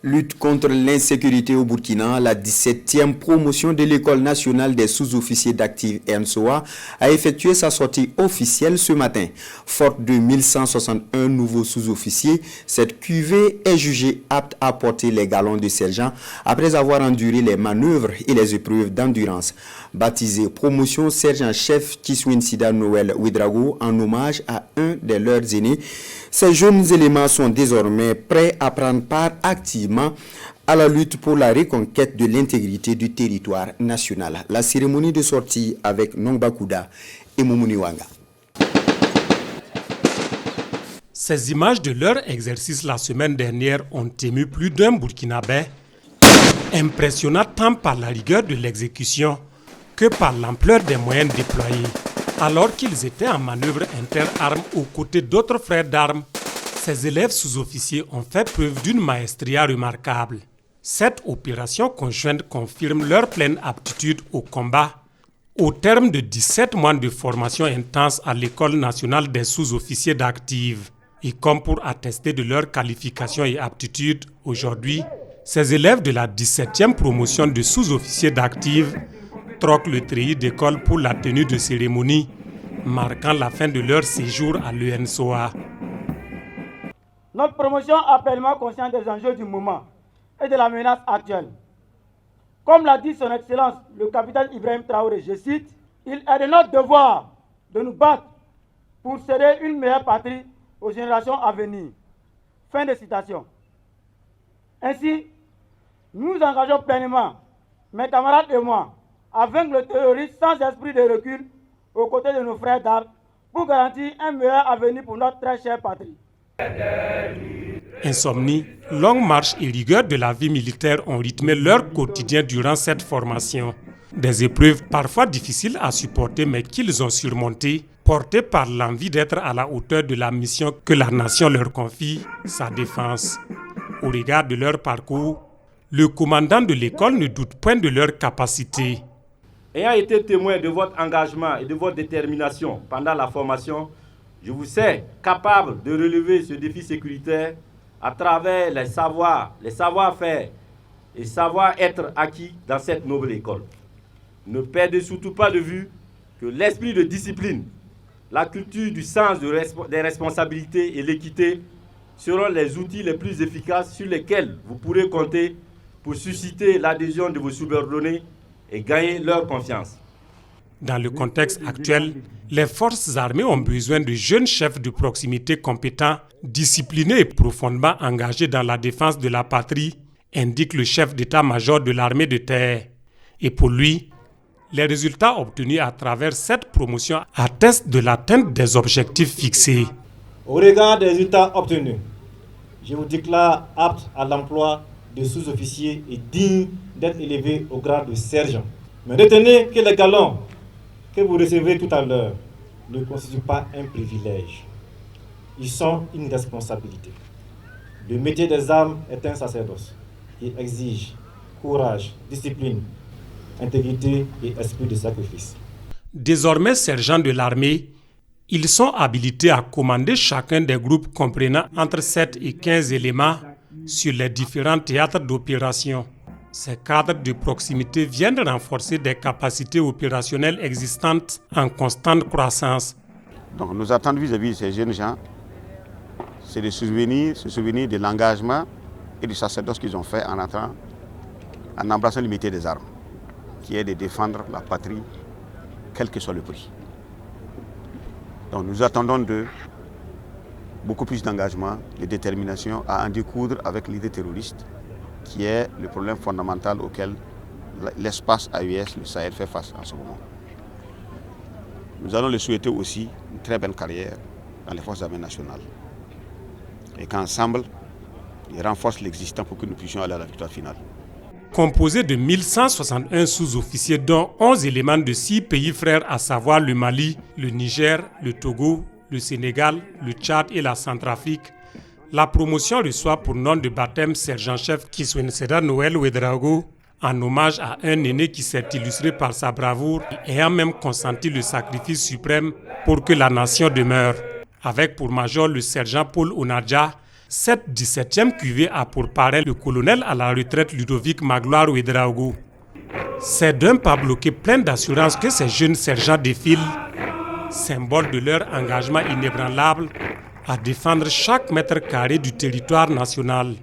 Lutte contre l'insécurité au Burkina, la 17e promotion de l'École nationale des sous-officiers d'actifs ENSOA a effectué sa sortie officielle ce matin. Forte de 1161 nouveaux sous-officiers, cette cuvée est jugée apte à porter les galons de sergent après avoir enduré les manœuvres et les épreuves d'endurance. Baptisée promotion sergent-chef Kiswin Sida Noël Ouedraogo en hommage à un de leurs aînés, ces jeunes éléments sont désormais prêts à prendre part activement à la lutte pour la reconquête de l'intégrité du territoire national. La cérémonie de sortie avec Nongba Kouda et Moumouni Wanga. Ces images de leur exercice la semaine dernière ont ému plus d'un Burkinabé, impressionnant tant par la rigueur de l'exécution que par l'ampleur des moyens déployés. Alors qu'ils étaient en manœuvre inter-armes aux côtés d'autres frères d'armes, ces élèves sous-officiers ont fait preuve d'une maestria remarquable. Cette opération conjointe confirme leur pleine aptitude au combat. Au terme de 17 mois de formation intense à l'École nationale des sous-officiers d'active, et comme pour attester de leur qualification et aptitude, aujourd'hui, ces élèves de la 17e promotion de sous-officiers d'active troquent le treillis d'école pour la tenue de cérémonie, marquant la fin de leur séjour à l'ENSOA. Notre promotion est pleinement consciente des enjeux du moment et de la menace actuelle. Comme l'a dit son Excellence le capitaine Ibrahim Traoré, je cite, « Il est de notre devoir de nous battre pour céder une meilleure patrie aux générations à venir. » Fin de citation. Ainsi, nous engageons pleinement, mes camarades et moi, à vaincre le terrorisme sans esprit de recul aux côtés de nos frères d'armes pour garantir un meilleur avenir pour notre très chère patrie. Insomnie, longue marche et rigueur de la vie militaire ont rythmé leur quotidien durant cette formation. Des épreuves parfois difficiles à supporter mais qu'ils ont surmontées, portés par l'envie d'être à la hauteur de la mission que la nation leur confie, sa défense. Au regard de leur parcours, le commandant de l'école ne doute point de leur capacité. Ayant été témoin de votre engagement et de votre détermination pendant la formation, je vous sais capable de relever ce défi sécuritaire à travers les savoir-faire et savoir-être acquis dans cette noble école. Ne perdez surtout pas de vue que l'esprit de discipline, la culture du sens des responsabilités et l'équité seront les outils les plus efficaces sur lesquels vous pourrez compter pour susciter l'adhésion de vos subordonnés et gagner leur confiance. Dans le contexte actuel, les forces armées ont besoin de jeunes chefs de proximité compétents, disciplinés et profondément engagés dans la défense de la patrie, indique le chef d'état-major de l'armée de terre. Et pour lui, les résultats obtenus à travers cette promotion attestent de l'atteinte des objectifs fixés. Au regard des résultats obtenus, je vous déclare apte à l'emploi de sous-officiers et digne d'être élevé au grade de sergent. Mais retenez que les galons que vous recevez tout à l'heure ne constituent pas un privilège. Ils sont une responsabilité. Le métier des armes est un sacerdoce. Il exige courage, discipline, intégrité et esprit de sacrifice. Désormais sergents de l'armée, ils sont habilités à commander chacun des groupes comprenant entre 7 et 15 éléments sur les différents théâtres d'opération. Ces cadres de proximité viennent renforcer des capacités opérationnelles existantes en constante croissance. Donc nous attendons vis-à-vis de ces jeunes gens, c'est de se souvenir de l'engagement et du sacerdoce qu'ils ont fait en embrassant le métier des armes, qui est de défendre la patrie, quel que soit le prix. Donc nous attendons d'eux beaucoup plus d'engagement, de détermination à en découdre avec l'idée terroriste, qui est le problème fondamental auquel l'espace AES, le Sahel, fait face en ce moment. Nous allons leur souhaiter aussi une très belle carrière dans les forces armées nationales. Et qu'ensemble, ils renforcent l'existant pour que nous puissions aller à la victoire finale. Composé de 1161 sous-officiers dont 11 éléments de 6 pays frères, à savoir le Mali, le Niger, le Togo, le Sénégal, le Tchad et la Centrafrique, la promotion reçoit pour nom de baptême sergent-chef Kiswin Sida Noël Ouedraogo, en hommage à un aîné qui s'est illustré par sa bravoure et ayant même consenti le sacrifice suprême pour que la nation demeure. Avec pour major le sergent Paul Onadja, Cette 17e cuvée a pour parrain le colonel à la retraite Ludovic Magloire Ouedraogo. C'est d'un pas bloqué plein d'assurance que ces jeunes sergents défilent, symbole de leur engagement inébranlable à défendre chaque mètre carré du territoire national.